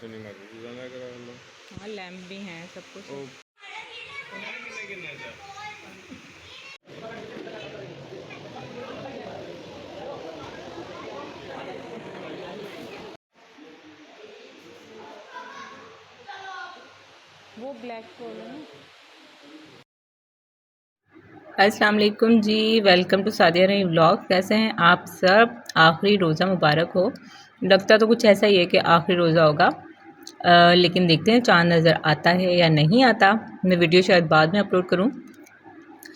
हाँ लैम्प भी हैं सब कुछ। वो ब्लैक है ना। अस्सलाम वालेकुम जी, वेलकम टू सादिया रही व्लॉग। कैसे हैं आप सब? आखिरी रोज़ा मुबारक हो। लगता तो कुछ ऐसा ही है कि आखिरी रोज़ा होगा, लेकिन देखते हैं चाँद नज़र आता है या नहीं आता। मैं वीडियो शायद बाद में अपलोड करूं,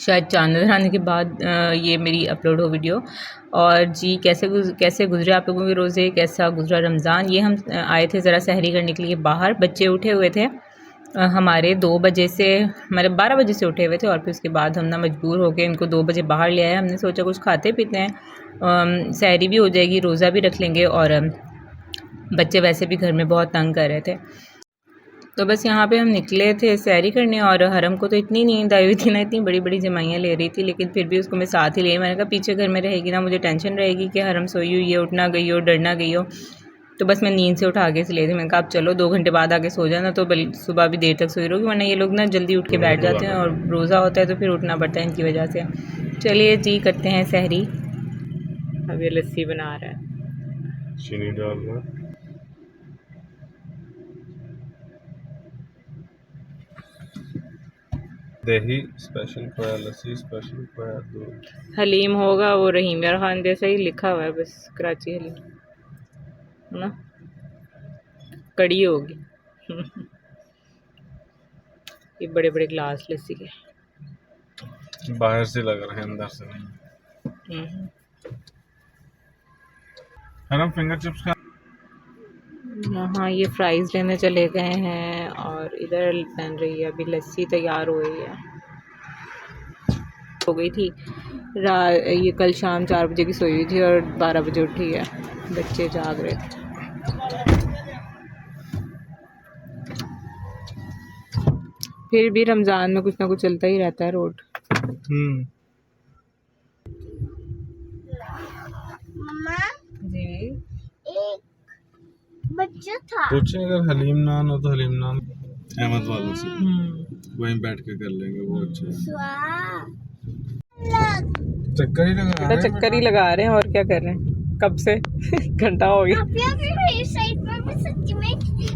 शायद चाँद नज़र आने के बाद ये मेरी अपलोड हो वीडियो। और जी कैसे गुजरे आप लोगों के रोज़े, कैसा गुजरा रमज़ान। ये हम आए थे ज़रा सहरी करने के लिए बाहर। बच्चे उठे हुए थे हमारे 2 बजे से, मतलब 12 बजे से उठे हुए थे, और फिर उसके बाद हम ना मजबूर हो गए इनको 2 बजे बाहर ले आए। हमने सोचा कुछ खाते पीते हैं, सहरी भी हो जाएगी, रोज़ा भी रख लेंगे, और बच्चे वैसे भी घर में बहुत तंग कर रहे थे। तो बस यहाँ पे हम निकले थे सहरी करने, और हरम को तो इतनी नींद आई हुई थी ना, इतनी बड़ी बड़ी जमाइयाँ ले रही थी, लेकिन फिर भी उसको मैं साथ ही ले। मैंने कहा पीछे घर में रहेगी ना, मुझे टेंशन रहेगी कि हरम सोई हुई है, उठना गई हो, डरना गई हो। तो बस मैं नींद से उठा के इसलिए थी। मैंने कहा आप चलो 2 घंटे बाद आके सो जाना, तो सुबह भी देर तक सोई रहोगी, वरना ये लोग ना जल्दी उठ के बैठ जाते हैं, और रोज़ा होता है तो फिर उठना पड़ता है इनकी वजह से। चलिए जी करते हैं सहरी। अब ये लस्सी बना रहा है, चीनी डाल रहा, दही स्पेशल खोया, लस्सी स्पेशल खोया, दूध। हलीम होगा वो रहीम यार खान जैसा ही लिखा हुआ है, बस कराची हलीम है ना। कड़ी होगी। ये बड़े बड़े ग्लास लस्सी के, बाहर से लग रहे हैं, अंदर से नहीं। हरम फिंगर चिप्स का यहाँ ये फ्राइज लेने चले गए हैं, और इधर बन रही है अभी लस्सी, तैयार हो रही है। हो गई थी ये कल शाम 4 बजे की सोई हुई थी, और 12 बजे उठी है। बच्चे जाग रहे थे। फिर भी रमज़ान में कुछ ना कुछ चलता ही रहता है रोड। मम्मा जी एक बच्चा था। पूछे अगर हलीम नान हो तो हलीम नान अहमद वालों से वहीं बैठ के कर लेंगे, वो अच्छा है। चक्कर ही लगा रहे हैं, चक्कर ही लगा रहे हैं, और क्या कर रहे हैं कब से। घंटा हो गया। साइड पर भी सच में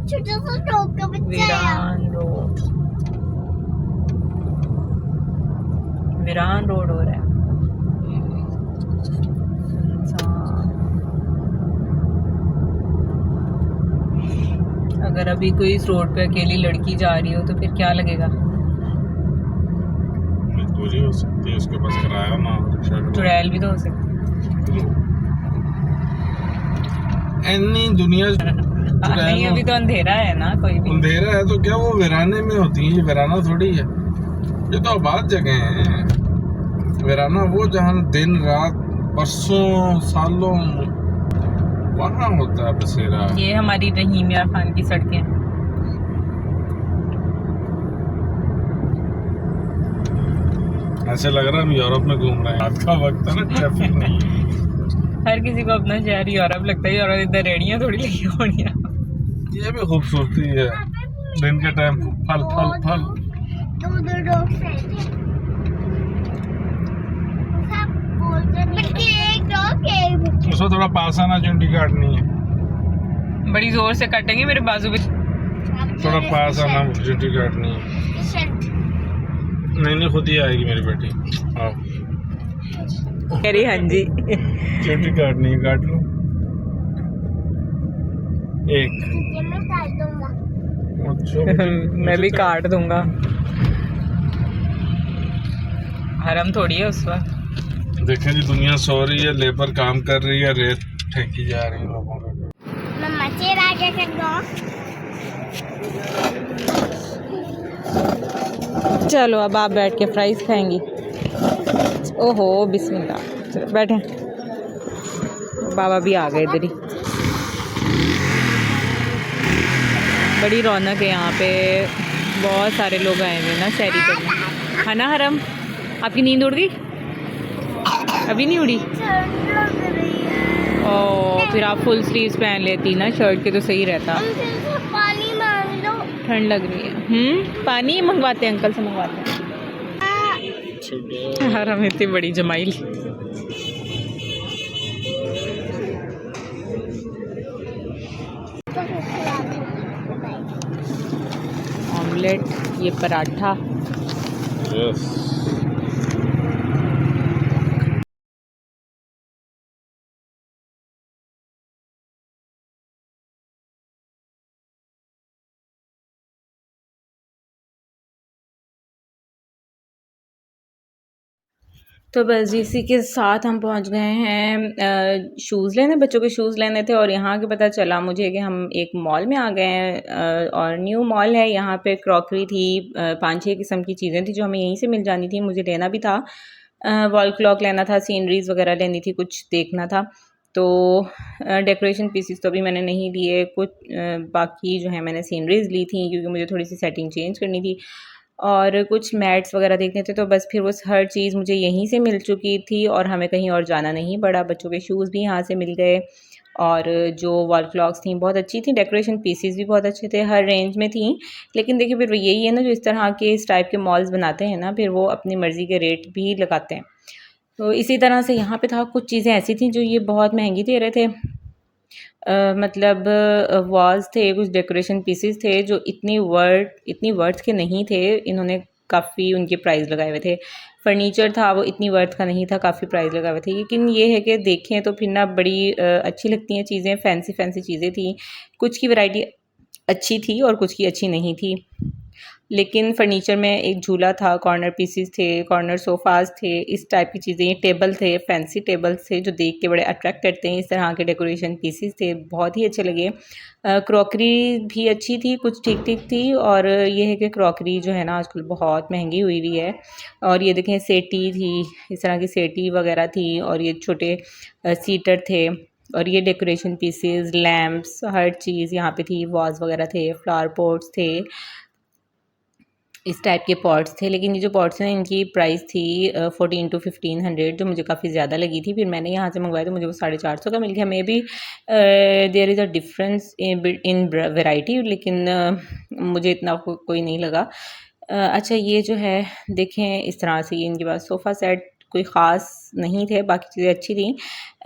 छोटा सा डॉग का बच्चा वीरान रोड हो रहा है। अगर अभी कोई इस रोड पे अकेली लड़की जा रही हो तो फिर क्या लगेगा? मजबूरी हो सकती है, उसके पास किराया ना हो, चुड़ैल भी तो हो सकती है। दुनिया नहीं, अभी तो अंधेरा है ना, कोई भी अंधेरा है तो क्या, वो वीराने में होती है, ये वीराना थोड़ी है, ये तो आबाद जगह है। वीराना वो जहाँ दिन रात बरसों सालों वहाँ होता है बसेरा। ये हमारी रहीम यार खान की सड़कें। ऐसे लग रहा है हम यूरोप में घूम रहे हैं। रात का वक्त है ना, ट्रैफिक नहीं है। हर किसी को अपना शहर यूरोप लगता है, और इधर रेडियाँ थोड़ी लगी होनी है। ये भी खूबसूरती है, दिन के टाइम फल फल फल। दो डॉग उसको थोड़ा पास आना, चुंटी काटनी है, बड़ी जोर से काटेंगे मेरे बाजू पे। थोड़ा पास आना, चुंटी काटनी है। नहीं खुद ही आएगी मेरी बेटी। अरे हाँ जी, चुंटी काटनी है, काट लो एक। अच्छा मैं भी काट दूंगा। हरम थोड़ी है उस वक्त। देखें जी, दुनिया सो रही है, लेबर काम कर रही है, रेत फेंकी जा रही है लोगों पे। मम्मा चेहरा आगे कर दो। चलो अब आप बैठ के फ्राइज खाएंगी। ओहो बिस्मिल्लाह, चलो बैठे। बाबा भी आ गए इधर ही। बड़ी रौनक है यहाँ पे, बहुत सारे लोग आए हुए ना सहरी करने, है ना। हरम आपकी नींद उड़ गई? अभी नहीं उड़ी? और फिर आप फुल स्लीव्स पहन लेती ना शर्ट के तो सही रहता। हम फिर से पानी मांग लो। ठंड लग रही है। पानी मंगवाते हैं, अंकल से मंगवाते हैं। यार हम इतनी बड़ी जमाइल। ऑमलेट, ये पराठा। यस। तो बस इसी के साथ हम पहुंच गए हैं शूज़ लेने, बच्चों के शूज़ लेने थे। और यहाँ के पता चला मुझे कि हम एक मॉल में आ गए हैं और न्यू मॉल है। यहाँ पे क्रॉकरी थी, 5-6 किस्म की चीज़ें थी जो हमें यहीं से मिल जानी थी। मुझे लेना भी था, वॉल क्लॉक लेना था, सीनरीज़ वगैरह लेनी थी, कुछ देखना था। तो डेकोरेशन पीसीस तो अभी मैंने नहीं लिए, कुछ बाकी जो है मैंने सीनरीज़ ली थी क्योंकि मुझे थोड़ी सी सेटिंग चेंज करनी थी और कुछ मैट्स वगैरह देखने थे। तो बस फिर वो हर चीज़ मुझे यहीं से मिल चुकी थी और हमें कहीं और जाना नहीं पड़ा। बच्चों के शूज़ भी यहाँ से मिल गए और जो वॉल क्लॉक्स थी बहुत अच्छी थी, डेकोरेशन पीसेस भी बहुत अच्छे थे, हर रेंज में थी। लेकिन देखिए फिर यही है ना, जो इस तरह के इस टाइप के मॉल्स बनाते हैं ना, फिर वो अपनी मर्ज़ी के रेट भी लगाते हैं। तो इसी तरह से यहाँ पे था, कुछ चीज़ें ऐसी थी जो ये बहुत महंगी दे रहे थे। मतलब वाज़ थे, कुछ डेकोरेशन पीसेस थे जो इतनी वर्थ के नहीं थे। इन्होंने काफ़ी उनके प्राइस लगाए हुए थे। फर्नीचर था वो इतनी वर्थ का नहीं था, काफ़ी प्राइस लगाए हुए थे। लेकिन ये है कि देखें तो फिर ना बड़ी अच्छी लगती हैं चीज़ें, फैंसी चीज़ें थी। कुछ की वैरायटी अच्छी थी और कुछ की अच्छी नहीं थी। लेकिन फर्नीचर में एक झूला था, कॉर्नर पीसेस थे, कॉर्नर सोफ़ाज़ थे, इस टाइप की चीज़ें, टेबल थे, फैंसी टेबल्स थे जो देख के बड़े अट्रैक्ट करते हैं। इस तरह के डेकोरेशन पीसेस थे, बहुत ही अच्छे लगे। क्रॉकरी भी अच्छी थी, कुछ ठीक-ठीक थी। और ये है कि क्रॉकरी जो है ना आजकल बहुत महंगी हुई हुई है। और ये देखें सेटी थी, इस तरह की सेटी वगैरह थी और ये छोटे सीटर थे और ये डेकोरेशन पीसेस, लैंप्स, हर चीज़ यहाँ पे थी। वाज़ वगैरह थे, फ्लावर पॉट्स थे, इस टाइप के पॉट्स थे। लेकिन ये जो पॉट्स हैं इनकी प्राइस थी 14 to 1500, जो मुझे काफ़ी ज़्यादा लगी थी। फिर मैंने यहाँ से मंगवाया तो मुझे वो 450 का मिल गया। Maybe there is a difference in variety, लेकिन मुझे इतना कोई नहीं लगा। अच्छा ये जो है देखें, इस तरह से ये इनके पास सोफ़ा सेट कोई ख़ास नहीं थे, बाकी चीज़ें अच्छी थी।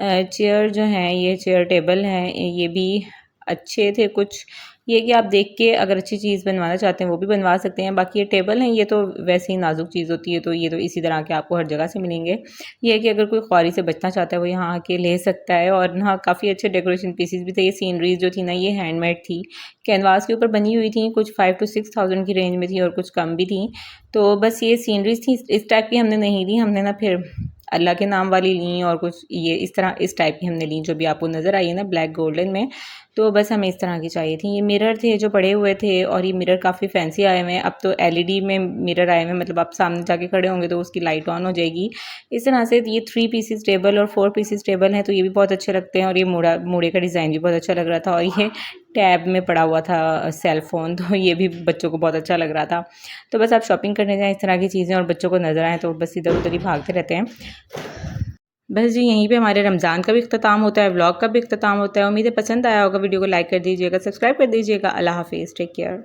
चेयर जो हैं, ये चेयर टेबल हैं, ये भी अच्छे थे। कुछ ये कि आप देख के अगर अच्छी चीज़ बनवाना चाहते हैं वो भी बनवा सकते हैं। बाकी ये टेबल हैं, ये तो वैसे ही नाजुक चीज़ होती है, तो ये तो इसी तरह के आपको हर जगह से मिलेंगे। ये है कि अगर कोई ख्वारी से बचना चाहता है वो यहाँ आके ले सकता है। और हाँ, काफ़ी अच्छे डेकोरेशन पीसेस भी थे। ये सीनरीज जो थी ना, ये हैंडमेड थी, कैनवास के ऊपर बनी हुई थी। कुछ 5 to 6,000 की रेंज में थी और कुछ कम भी थी। तो बस ये सीनरीज थी, इस टाइप की हमने नहीं ली। हमने ना फिर अल्लाह के नाम वाली ली और कुछ ये इस तरह इस टाइप की हमने ली, जो भी आपको नज़र आई है ना ब्लैक गोल्डन में। तो बस हमें इस तरह की चाहिए थी। ये मिरर थे जो पड़े हुए थे और ये मिरर काफ़ी फैंसी आए हुए हैं। अब तो एलईडी में मिरर आए हुए हैं, मतलब आप सामने जाके खड़े होंगे तो उसकी लाइट ऑन हो जाएगी। इस तरह से ये 3 पीसेस टेबल और 4 पीसेस टेबल हैं, तो ये भी बहुत अच्छे लगते हैं। और ये मूढ़े का डिज़ाइन भी बहुत अच्छा लग रहा था। और ये टैब में पड़ा हुआ था सेल फ़ोन, तो ये भी बच्चों को बहुत अच्छा लग रहा था। तो बस आप शॉपिंग करने जाएँ इस तरह की चीज़ें और बच्चों को नज़र आएँ तो बस इधर उधर ही भागते रहते हैं। बस जी, यहीं पे हमारे रमज़ान का भी इख्तिताम होता है, व्लॉग का भी इख्तिताम होता है। उम्मीद है पसंद आया होगा। वीडियो को लाइक कर दीजिएगा, सब्सक्राइब कर दीजिएगा। अल्लाह हाफ़िज़, टेक केयर।